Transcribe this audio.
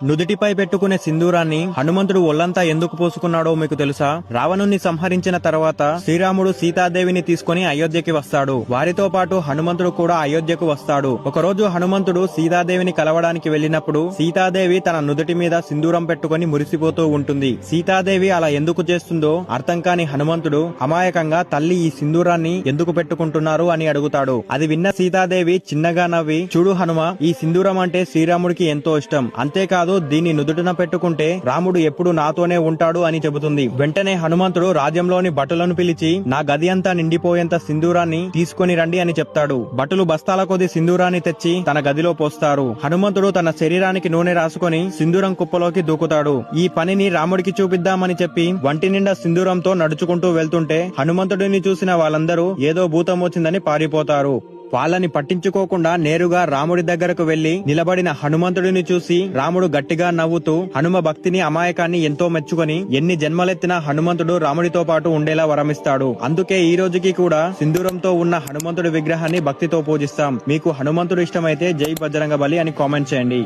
నుదిటిపై పెట్టుకునే సింధూరాన్ని హనుమంతుడు ఒళ్లంతా ఎందుకు పోసుకున్నాడో మీకు తెలుసా? రావణుణ్ణి సంహరించిన తర్వాత శ్రీరాముడు సీతాదేవిని తీసుకుని అయోధ్యకి వస్తాడు. వారితో పాటు హనుమంతుడు కూడా అయోధ్యకు వస్తాడు. ఒకరోజు హనుమంతుడు సీతాదేవిని కలవడానికి వెళ్లినప్పుడు సీతాదేవి తన నుదుటి మీద సింధూరం పెట్టుకుని మురిసిపోతూ ఉంటుంది. సీతాదేవి అలా ఎందుకు చేస్తుందో అర్థం కాని హనుమంతుడు అమాయకంగా తల్లి ఈ సింధూరాన్ని ఎందుకు పెట్టుకుంటున్నారు అని అడుగుతాడు. అది విన్న సీతాదేవి చిన్నగా నవ్వి, చూడు హనుమ, ఈ సింధూరం అంటే శ్రీరాముడికి ఎంతో ఇష్టం. అంతేకాదు, దీన్ని నుదుటిన పెట్టుకుంటే రాముడు ఎప్పుడు నాతోనే ఉంటాడు అని చెబుతుంది. వెంటనే హనుమంతుడు రాజ్యంలోని భటులను పిలిచి నా గది అంతా నిండిపోయేంత సింధూరాన్ని తీసుకొని రండి అని చెప్తాడు. భటులు బస్తాల కొద్ది సింధూరాన్ని తెచ్చి తన గదిలో పోస్తారు. హనుమంతుడు తన శరీరానికి నూనె రాసుకొని సింధూరం కుప్పలోకి దూకుతాడు. ఈ పనిని రాముడికి చూపిద్దామని చెప్పి వంటి నిండా సింధూరంతో నడుచుకుంటూ వెళ్తుంటే హనుమంతుడిని చూసిన వాళ్ళందరూ ఏదో భూతం వచ్చిందని పారిపోతారు. వాళ్ళని పట్టించుకోకుండా నేరుగా రాముడి దగ్గరకు వెళ్లి నిలబడిన హనుమంతుడిని చూసి రాముడు గట్టిగా నవ్వుతూ హనుమ భక్తిని, అమాయకాన్ని ఎంతో మెచ్చుకొని ఎన్ని జన్మలెత్తినా హనుమంతుడు రాముడితో పాటు ఉండేలా వరమిస్తాడు. అందుకే ఈ రోజుకి కూడా సింధూరంతో ఉన్న హనుమంతుడి విగ్రహాన్ని భక్తితో పూజిస్తాం. మీకు హనుమంతుడు ఇష్టమైతే జై బజరంగబలి అని కామెంట్ చేయండి.